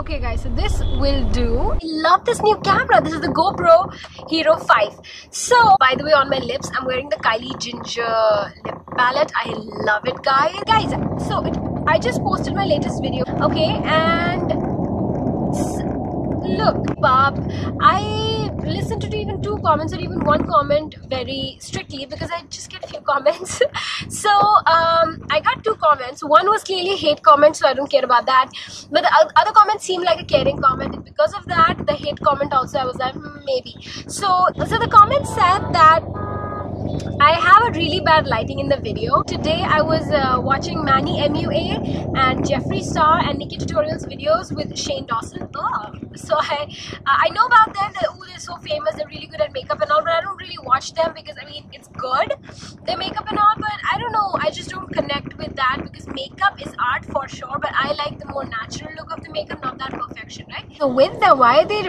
Okay guys, so this will do. I love this new camera. This is the GoPro Hero 5. So, by the way, on my lips, I'm wearing the Kylie Ginger lip palette. I love it, guys. I just posted my latest video. Okay, and look, Bob, I listened to even 2 comments or even 1 comment very strictly because I just get few comments. So I got 2 comments. One was clearly hate comment, so I don't care about that. But the other comment seemed like a caring comment, and because of that, the hate comment also, I was like, maybe. So the comment said that I have a really bad lighting in the video. Today I was watching Manny MUA and Jeffree Star and Nikki Tutorials videos with Shane Dawson. So I know about them, that they're so famous, they're really good at makeup and all, but I don't really watch them because I mean it's good, their makeup and all, but I don't know, I just don't connect with that because makeup is art for sure, but I like the more natural look of the makeup, not that perfection, right? So with them, why are they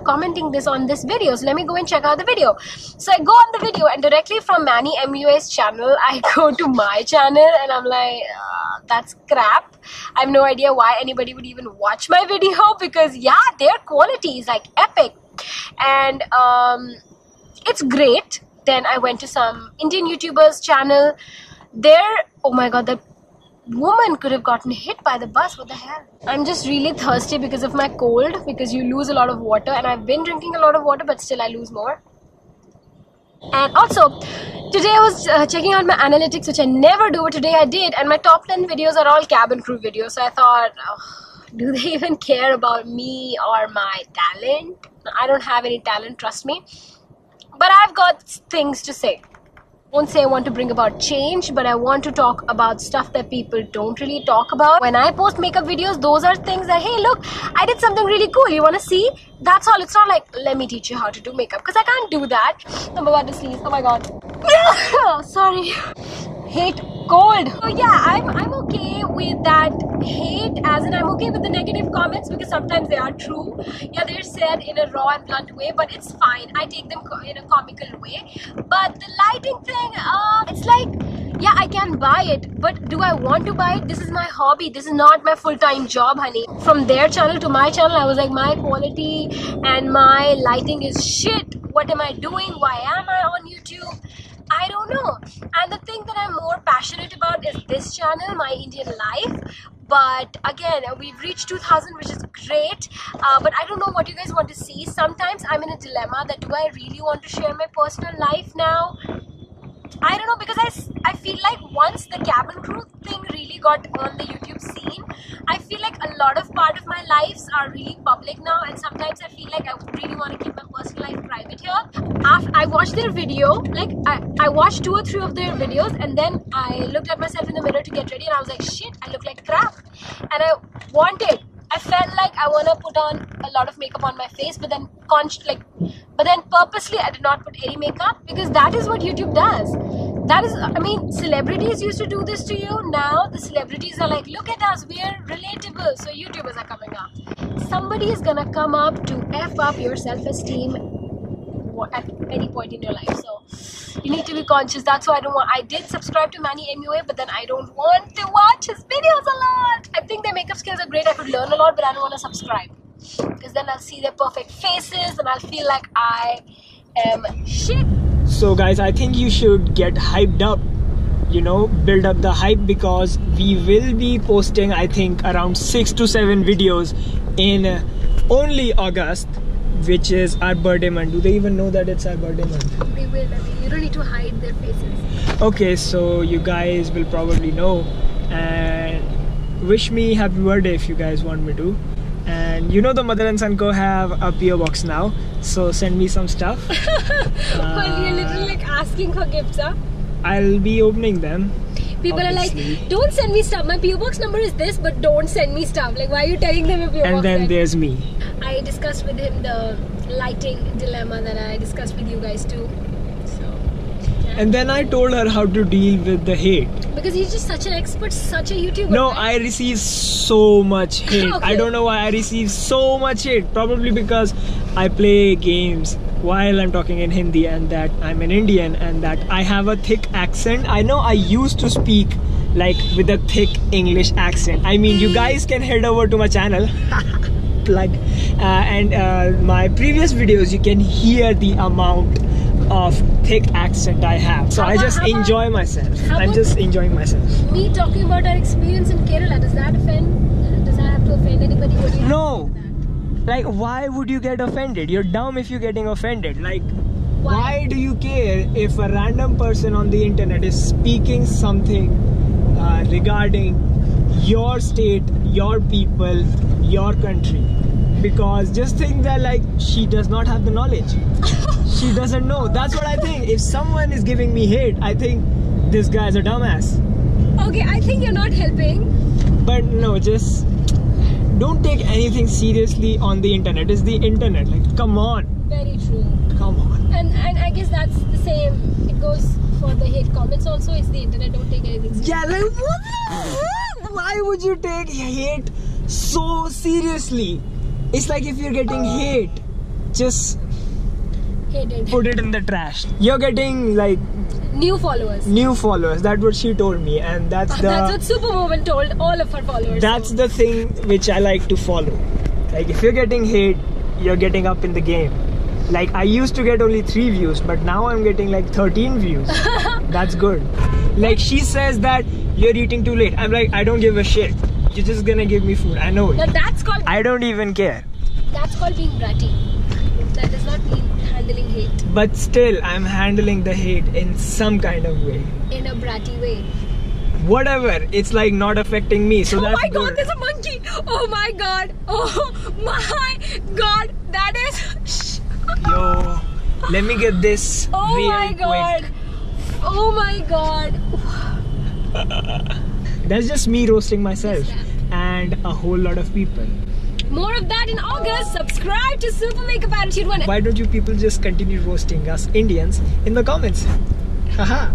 commenting this on this video? So let me go and check out the video. So I go on the video and directly from Manny MUA's channel, I go to my channel and I'm like, that's crap. I have no idea why anybody would even watch my video because yeah, their quality is like epic and it's great. Then I went to some Indian YouTubers channel. Oh my god, that woman could have gotten hit by the bus. What the hell? I'm just really thirsty because of my cold, because you lose a lot of water, and I've been drinking a lot of water but still I lose more. And also, today I was checking out my analytics, which I never do, but today I did, and my top 10 videos are all cabin crew videos. So I thought, do they even care about me or my talent? I don't have any talent, trust me. But I've got things to say. I won't say I want to bring about change, but I want to talk about stuff that people don't really talk about. When I post makeup videos, those are things that, hey look, I did something really cool, you want to see? That's all. It's not like, let me teach you how to do makeup, because I can't do that. I'm about to sneeze, oh my god. Sorry. Hate cold. So yeah, I'm okay with that hate, as in I'm okay with the negative comments because sometimes they are true. Yeah, they're said in a raw and blunt way, but it's fine. I take them in a comical way. But the lighting thing, it's like, yeah, I can buy it, but do I want to buy it? This is my hobby. This is not my full-time job, honey. From their channel to my channel, I was like, my quality and my lighting is shit. What am I doing? Why am I on YouTube? I don't know. And the thing that I'm more passionate about is this channel, My Indian Life. But again, we've reached 2,000, which is great. But I don't know what you guys want to see. Sometimes I'm in a dilemma that do I really want to share my personal life now? I don't know, because I feel like once the cabin crew thing really got on the YouTube scene, I feel like a lot of part of my lives are really public now, and sometimes I feel like I really want to keep my personal life private here. After I watched their video, like I watched 2 or 3 of their videos, and then I looked at myself in the mirror to get ready, and I was like, shit, I look like crap. And I felt like I want to put on a lot of makeup on my face, but then purposely I did not put any makeup, because that is what YouTube does. That is, I mean, celebrities used to do this to you. Now the celebrities are like, look at us, we are relatable. So YouTubers are coming up. Somebody is gonna come up to F up your self-esteem at any point in your life. So you need to be conscious. That's why I did subscribe to Manny MUA, but then I don't want to watch his videos a lot. I think their makeup skills are great. I could learn a lot, but I don't want to subscribe, because then I'll see their perfect faces and I'll feel like I am shit. So guys, I think you should get hyped up, you know, build up the hype, because we will be posting, I think, around 6 to 7 videos in only August, which is our birthday month. Do they even know that it's our birthday month? They will. I mean, you don't need to hide their faces. Okay, so you guys will probably know, and wish me happy birthday if you guys want me to. And you know, the Mother and Son Co have a PO box now, so send me some stuff. Well, you're literally like asking for gifts, huh? I'll be opening them. People obviously. are like, don't send me stuff. My PO box number is this, but don't send me stuff. Like, why are you telling them your PO box? And then there's me. I discussed with him the lighting dilemma that I discussed with you guys too. And then I told her how to deal with the hate. Because he's just such an expert, such a YouTuber. No, right? I receive so much hate. Okay. I don't know why I receive so much hate. Probably because I play games while I'm talking in Hindi, and that I'm an Indian, and that I have a thick accent. I know I used to speak like with a thick English accent. I mean, you guys can head over to my channel plug. And my previous videos, you can hear the amount of thick accent I have. So I just enjoy myself. I'm just enjoying myself. Me talking about our experience in Kerala, does that offend? Does that have to offend anybody? No. Like, why would you get offended? You're dumb if you're getting offended. Like, why do you care if a random person on the internet is speaking something regarding your state, your people, your country? Because just think that, like, she does not have the knowledge. She doesn't know. That's what I think. If someone is giving me hate, I think this guy's a dumbass. Okay, I think you're not helping. But no, just don't take anything seriously on the internet. It's the internet. Like, come on. Very true. Come on. And I guess that's the same. It goes for the hate comments also. It's the internet. Don't take anything seriously. Yeah, like, what the heck? Why would you take hate so seriously? It's like if you're getting hate, just put it in the trash. You're getting like new followers. New followers. That's what she told me, and that's what Superwoman told all of her followers. That's the thing which I like to follow. Like, if you're getting hate, you're getting up in the game. Like, I used to get only 3 views, but now I'm getting like 13 views. That's good. Like, she says that you're eating too late. I'm like, I don't give a shit. You're just gonna give me food. I know it. Now that's called... I don't even care. That's called being bratty. That does not mean handling hate. But still, I'm handling the hate in some kind of way. In a bratty way. Whatever. It's like not affecting me. So that's good. Oh my god, there's a monkey. Oh my god. Oh my god. That is... Yo, let me get this real my god. quick. Oh my god. That's just me roasting myself and a whole lot of people. More of that in August. Subscribe to Super Makeup Attitude 1. Why don't you people just continue roasting us Indians in the comments? Haha.